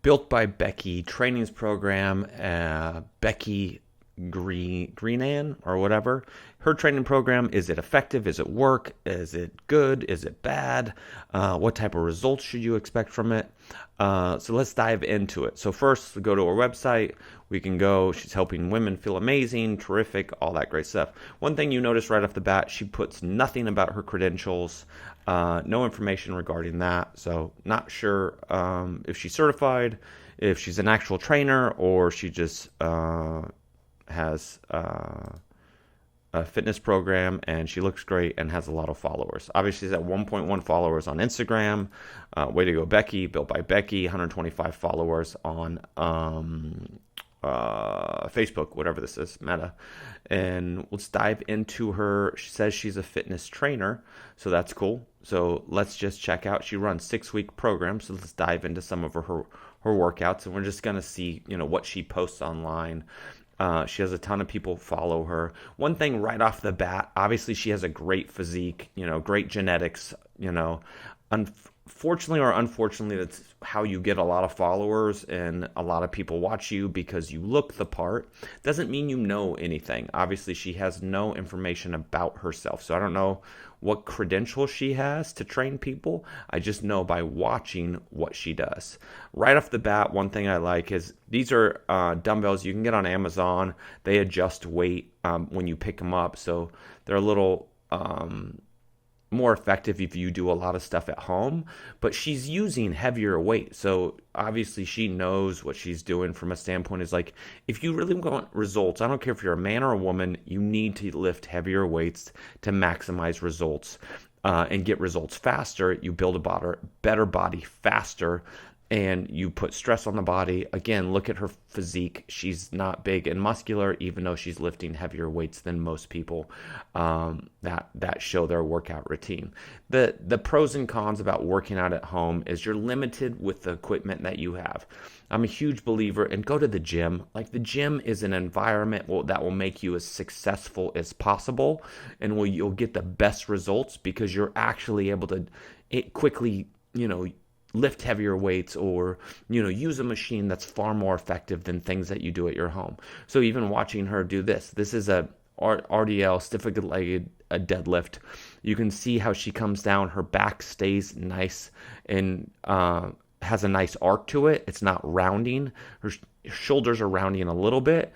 Built by Becky trainings program, Becky Greenan or whatever. Her training program, is it effective? Is it work? Is it good? Is it bad? What type of results should you expect from it? So let's dive into it. So first, go to her website. We can go, she's helping women feel amazing, terrific, all that great stuff. One thing you notice right off the bat, she puts nothing about her credentials, no information regarding that. So not sure if she's certified, if she's an actual trainer, or she just has a fitness program, and she looks great and has a lot of followers. Obviously, she's at 1.1 followers on Instagram. Way to go, Becky. Built by Becky. 125 followers on Facebook, whatever this is, Meta. And let's dive into her. She says she's a fitness trainer, so that's cool. So let's just check out. She runs 6-week programs. So let's dive into some of her workouts, and we're just gonna see, what she posts online. She has a ton of people follow her. One thing right off the bat, obviously she has a great physique, great genetics, Unfortunately or unfortunately, that's how you get a lot of followers and a lot of people watch you because you look the part. Doesn't mean you know anything. Obviously, she has no information about herself. So I don't know what credentials she has to train people. I just know by watching what she does. Right off the bat, one thing I like is these are dumbbells you can get on Amazon. They adjust weight when you pick them up. So they're a little more effective if you do a lot of stuff at home, but she's using heavier weight. So obviously she knows what she's doing from a standpoint is like, if you really want results, I don't care if you're a man or a woman, you need to lift heavier weights to maximize results and get results faster. You build a better body faster, and you put stress on the body. Again, look at her physique. She's not big and muscular, even though she's lifting heavier weights than most people that show their workout routine. The pros and cons about working out at home is you're limited with the equipment that you have. I'm a huge believer in go to the gym. Like, the gym is an environment that will make you as successful as possible, and you'll get the best results because you're actually able to quickly, lift heavier weights or use a machine that's far more effective than things that you do at your home. So even watching her do this is a RDL, stiff-legged deadlift. You can see how she comes down, her back stays nice and has a nice arc to it. It's not rounding. Her shoulders are rounding a little bit.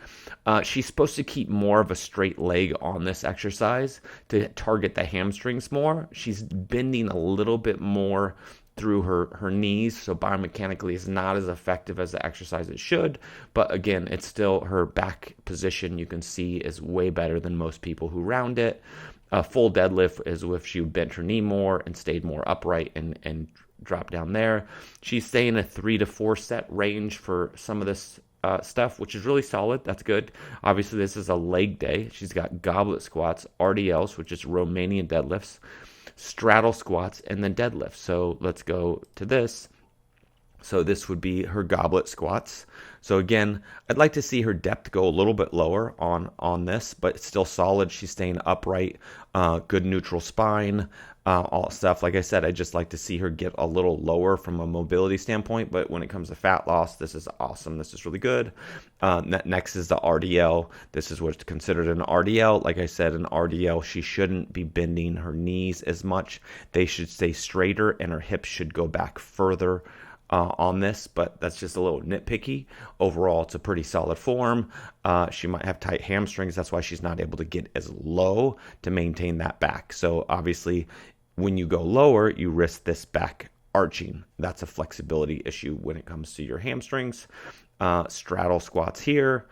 She's supposed to keep more of a straight leg on this exercise to target the hamstrings more. She's bending a little bit more through her knees, so biomechanically it's not as effective as the exercise it should, but again, it's still, her back position you can see is way better than most people who round it. A full deadlift is if she bent her knee more and stayed more upright and dropped down there. She's staying a 3 to 4 set range for some of this stuff, which is really solid. That's good. Obviously, this is a leg day. She's got goblet squats, RDLs, which is Romanian deadlifts, straddle squats, and then deadlifts. So let's go to this. So this would be her goblet squats. So again, I'd like to see her depth go a little bit lower on this, but it's still solid. She's staying upright, good neutral spine, all stuff. Like I said, I just like to see her get a little lower from a mobility standpoint, but when it comes to fat loss, this is awesome. This is really good. Next is the RDL. This is what's considered an RDL. Like I said, an RDL, she shouldn't be bending her knees as much. They should stay straighter, and her hips should go back further on this, but that's just a little nitpicky. Overall, it's a pretty solid form. She might have tight hamstrings. That's why she's not able to get as low to maintain that back. So obviously, when you go lower, you risk this back arching. That's a flexibility issue when it comes to your hamstrings. Straddle squats here.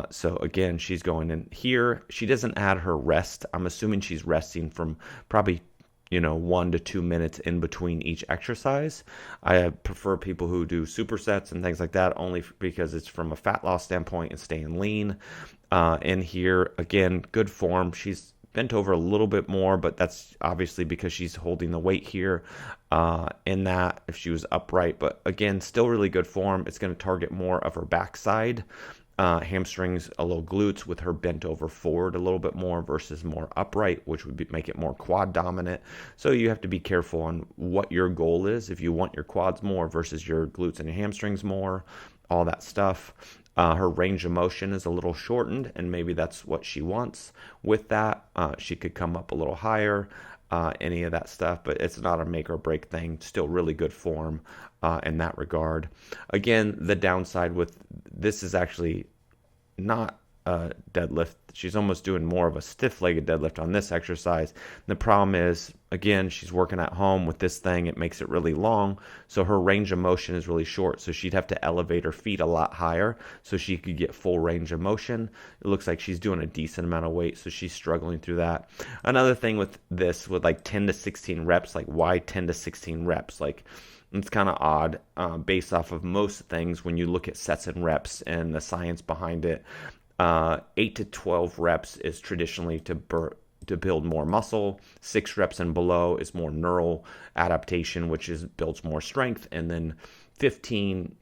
So again, she's going in here. She doesn't add her rest. I'm assuming she's resting from probably 1 to 2 minutes in between each exercise. I prefer people who do supersets and things like that only because it's from a fat loss standpoint and staying lean. In here, again, good form. She's bent over a little bit more, but that's obviously because she's holding the weight here in that if she was upright. But again, still really good form. It's going to target more of her backside. hamstrings, a little glutes with her bent over forward a little bit more versus more upright, which would make it more quad dominant. So you have to be careful on what your goal is. If you want your quads more versus your glutes and your hamstrings more, all that stuff. Her range of motion is a little shortened, and maybe that's what she wants. With that, she could come up a little higher, any of that stuff, but it's not a make or break thing. Still really good form in that regard. Again, the downside with this is actually not a deadlift. She's almost doing more of a stiff-legged deadlift on this exercise. The problem is, again, she's working at home with this thing. It makes it really long, so her range of motion is really short. So she'd have to elevate her feet a lot higher so she could get full range of motion. It looks like she's doing a decent amount of weight, so she's struggling through that. Another thing with this, with like 10 to 16 reps, like why 10 to 16 reps? Like, it's kind of odd based off of most things when you look at sets and reps and the science behind it. 8 to 12 reps is traditionally to build more muscle. 6 reps and below is more neural adaptation, which builds more strength. And then 15,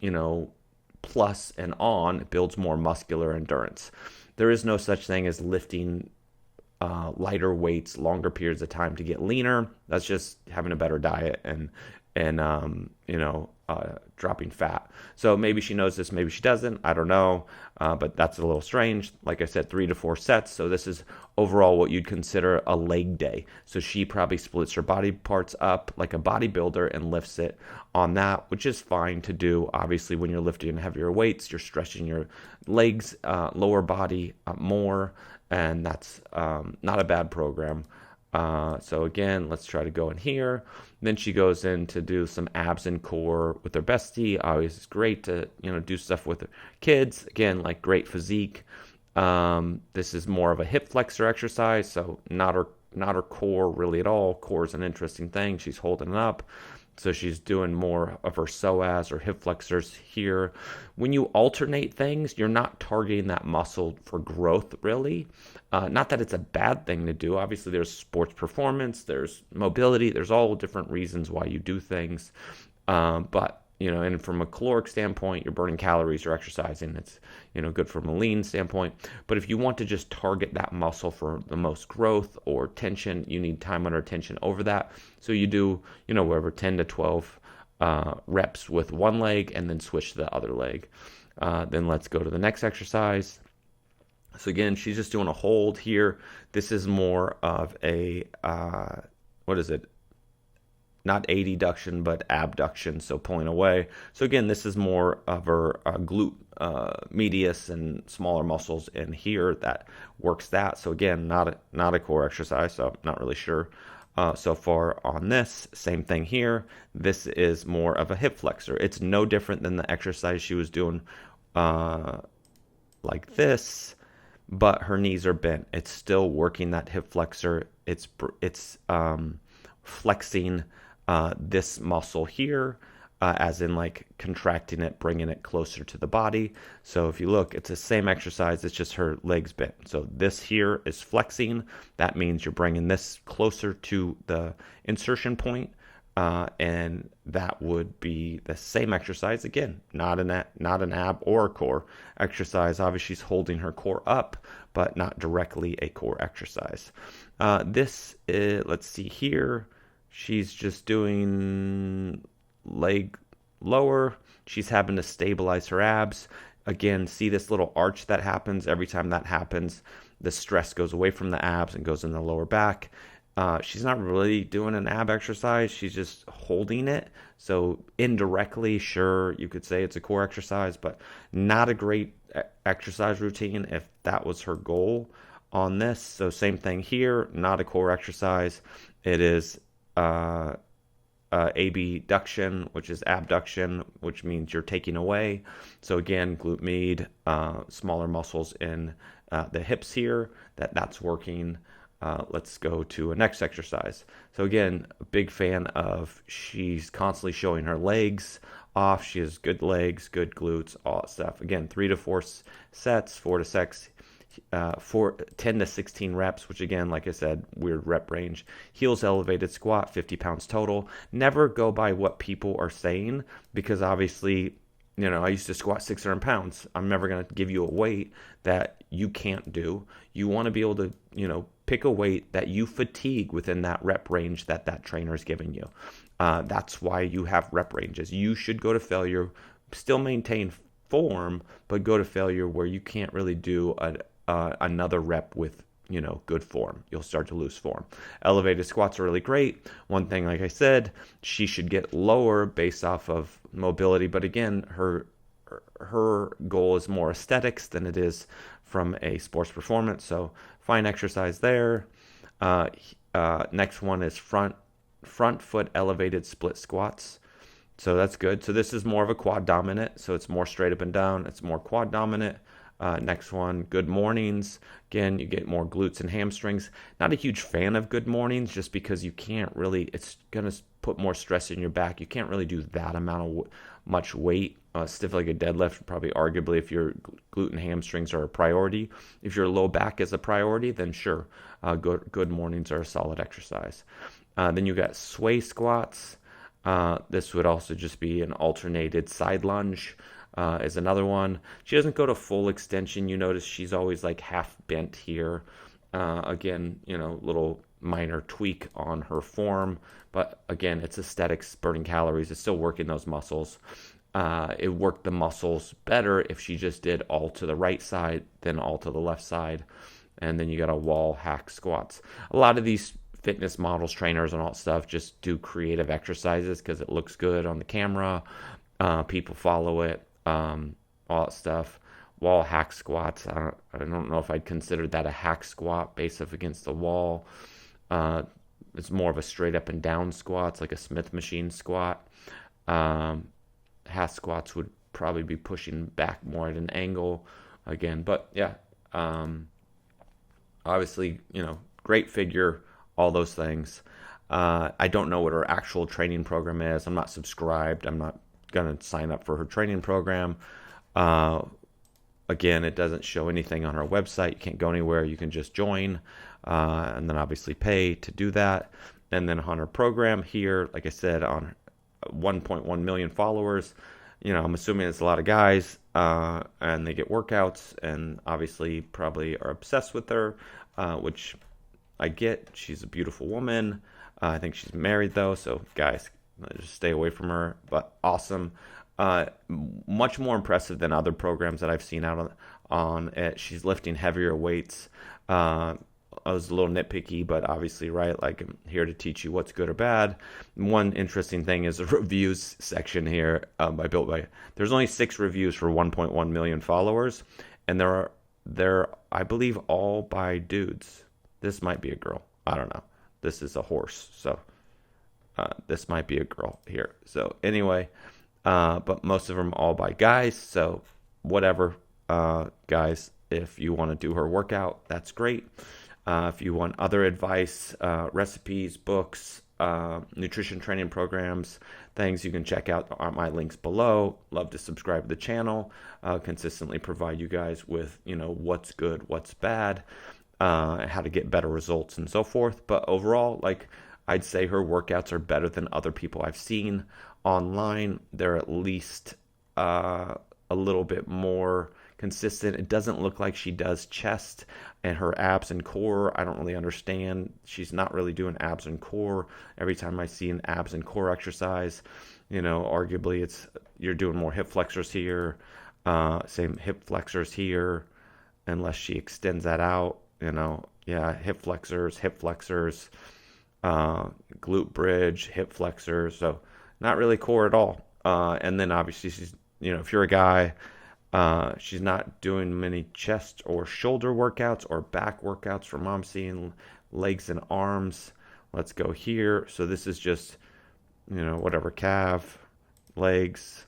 plus and on builds more muscular endurance. There is no such thing as lifting lighter weights longer periods of time to get leaner. That's just having a better diet and dropping fat. So maybe she knows this, maybe she doesn't. I don't know, but that's a little strange. Like I said, 3 to 4 sets. So this is overall what you'd consider a leg day. So she probably splits her body parts up like a bodybuilder and lifts it on that, which is fine to do. Obviously, when you're lifting heavier weights, you're stretching your legs, lower body more, and that's not a bad program. So again, let's try to go in here. Then she goes in to do some abs and core with her bestie. Always is great to, do stuff with her kids. Again, like great physique. This is more of a hip flexor exercise, so not her core really at all. Core is an interesting thing. She's holding it up. So she's doing more of her psoas or hip flexors here. When you alternate things, you're not targeting that muscle for growth, really. Not that it's a bad thing to do. Obviously, there's sports performance, there's mobility, there's all different reasons why you do things. But and from a caloric standpoint, you're burning calories, you're exercising. It's, good from a lean standpoint. But if you want to just target that muscle for the most growth or tension, you need time under tension over that. So you do, whatever, 10 to 12 reps with one leg and then switch to the other leg. Then let's go to the next exercise. So again, she's just doing a hold here. This is more of a, not adduction, but abduction, so pulling away. So again, this is more of her glute medius and smaller muscles in here that works that. So again, not a core exercise, so I'm not really sure so far on this. Same thing here. This is more of a hip flexor. It's no different than the exercise she was doing like this, but her knees are bent. It's still working that hip flexor. It's flexing this muscle here, as in like contracting it, bringing it closer to the body. So if you look, it's the same exercise, it's just her legs bent. So this here is flexing. That means you're bringing this closer to the insertion point, and that would be the same exercise. Again, not an ab or a core exercise. Obviously, she's holding her core up, but not directly a core exercise. This is, let's see here. She's just doing leg lower. She's having to stabilize her abs. Again, see this little arch that happens? Every time that happens, the stress goes away from the abs and goes in the lower back. She's not really doing an ab exercise. She's just holding it. So indirectly, sure, you could say it's a core exercise, but not a great exercise routine if that was her goal on this. So same thing here, not a core exercise. It is abduction, which is abduction, which means you're taking away. So again, glute med, smaller muscles in the hips here, that's working. Let's go to a next exercise. So again, a big fan of, she's constantly showing her legs off. She has good legs, good glutes, all that stuff. Again, 3 to 4 sets, 4 to 6. 10 to 16 reps, which again, like I said, weird rep range. Heels elevated squat, 50 pounds total. Never go by what people are saying, because obviously I used to squat 600 pounds. I'm never going to give you a weight that you can't do. You want to be able to, pick a weight that you fatigue within that rep range that trainer is giving you. That's why you have rep ranges. You should go to failure, still maintain form, but go to failure where you can't really do another rep with good form. You'll start to lose form. Elevated squats are really great. One thing, like I said, she should get lower based off of mobility, but again, her goal is more aesthetics than it is from a sports performance. So fine exercise there. Next one is front foot elevated split squats. So that's good. So this is more of a quad dominant. So it's more straight up and down. It's more quad dominant. Next one, good mornings. Again, you get more glutes and hamstrings. Not a huge fan of good mornings just because you can't really, it's going to put more stress in your back. You can't really do that amount of much weight. Stiff like a deadlift, probably arguably if your glute and hamstrings are a priority. If your low back is a priority, then sure, good mornings are a solid exercise. Then you got sway squats. This would also just be an alternated side lunge. Is another one. She doesn't go to full extension. You notice she's always like half bent here. Again, little minor tweak on her form, but again, it's aesthetics, burning calories. It's still working those muscles. It worked the muscles better if she just did all to the right side than all to the left side. And then you got a wall hack squats. A lot of these fitness models, trainers, and all that stuff just do creative exercises because it looks good on the camera. People follow it. All that stuff. Wall hack squats. I don't know if I'd consider that a hack squat based up against the wall. It's more of a straight up and down squat. It's like a Smith machine squat. Half squats would probably be pushing back more at an angle again. But yeah, obviously, great figure, all those things. I don't know what her actual training program is. I'm not subscribed. I'm not going to sign up for her training program. Again, it doesn't show anything on her website. You can't go anywhere. You can just join and then obviously pay to do that. And then on her program here, like I said, on 1.1 million followers, I'm assuming it's a lot of guys and they get workouts and obviously probably are obsessed with her, which I get. She's a beautiful woman. I think she's married though, so guys, just stay away from her. But awesome, much more impressive than other programs that I've seen out on it. She's lifting heavier weights. I was a little nitpicky, but obviously, right, like I'm here to teach you what's good or bad. One interesting thing is the reviews section here by Built By. There's only 6 reviews for 1.1 million followers, and they're I believe all by dudes. This might be a girl. I don't know. This is a horse, so this might be a girl here. So anyway, but most of them all by guys. So whatever, guys. If you want to do her workout, that's great. If you want other advice, recipes, books, nutrition training programs, things, you can check out my links below. Love to subscribe to the channel. Consistently provide you guys with, what's good, what's bad, how to get better results and so forth. But overall, like I'd say her workouts are better than other people I've seen online. They're at least a little bit more consistent. It doesn't look like she does chest and her abs and core. I don't really understand. She's not really doing abs and core. Every time I see an abs and core exercise, arguably it's you're doing more hip flexors here, same hip flexors here, unless she extends that out. Hip flexors, glute bridge, hip flexors. So not really core at all. And then obviously she's, if you're a guy, she's not doing many chest or shoulder workouts or back workouts from what I'm seeing. Legs and arms. Let's go here. So this is just, whatever, calf, legs,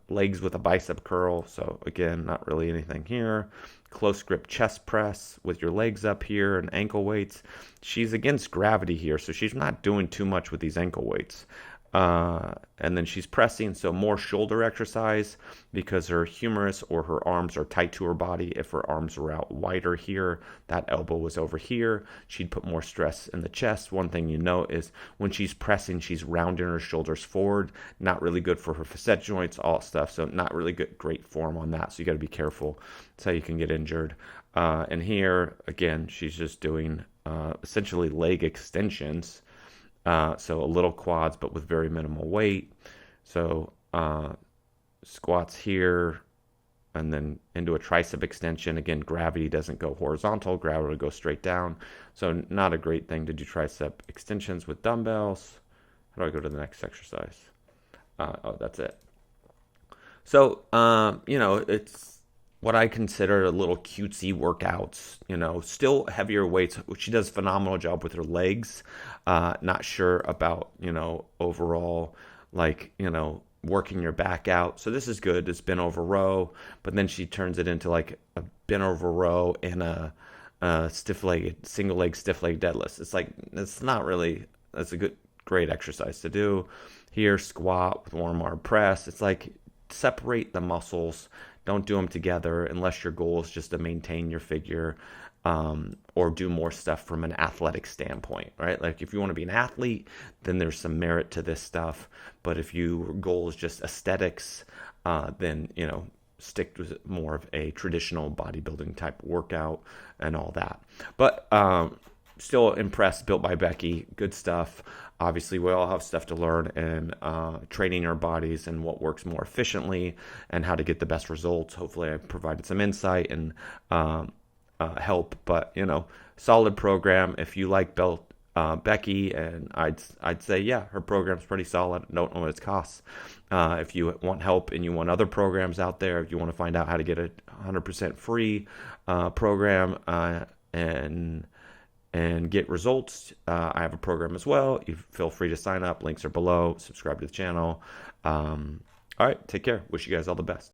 legs with a bicep curl. So again, not really anything here. Close grip chest press with your legs up here and ankle weights. She's against gravity here, so she's not doing too much with these ankle weights. And then she's pressing, so more shoulder exercise because her humerus or her arms are tight to her body. If her arms were out wider here, that elbow was over here, she'd put more stress in the chest. One thing you know is when she's pressing, she's rounding her shoulders forward. Not really good for her facet joints, all stuff. So not really good, great form on that. So you got to be careful. That's how you can get injured. And here, again, she's just doing essentially leg extensions. So a little quads, but with very minimal weight. So squats here, and then into a tricep extension. Again, gravity doesn't go horizontal, gravity goes straight down. So not a great thing to do tricep extensions with dumbbells. How do I go to the next exercise? Oh, that's it. So, it's what I consider a little cutesy workouts, still heavier weights. She does a phenomenal job with her legs. Not sure about, overall, like, working your back out. So this is good. It's bent over row, but then she turns it into like a bent over row and a single leg stiff leg deadlift. It's like, it's not really, that's a great exercise to do. Here, squat with warm arm press. It's like, separate the muscles. Don't do them together unless your goal is just to maintain your figure, or do more stuff from an athletic standpoint, right? Like if you want to be an athlete, then there's some merit to this stuff. But if your goal is just aesthetics, then, stick with more of a traditional bodybuilding type workout and all that. But still impressed. Built by Becky, good stuff. Obviously, we all have stuff to learn in training our bodies and what works more efficiently and how to get the best results. Hopefully, I provided some insight and help. But solid program. If you like Built Becky, and I'd say yeah, her program's pretty solid. Don't know what it costs. If you want help and you want other programs out there, if you want to find out how to get a 100% free program and get results, I have a program as well. You feel free to sign up. Links are below. Subscribe to the channel. All right, take care. Wish you guys all the best.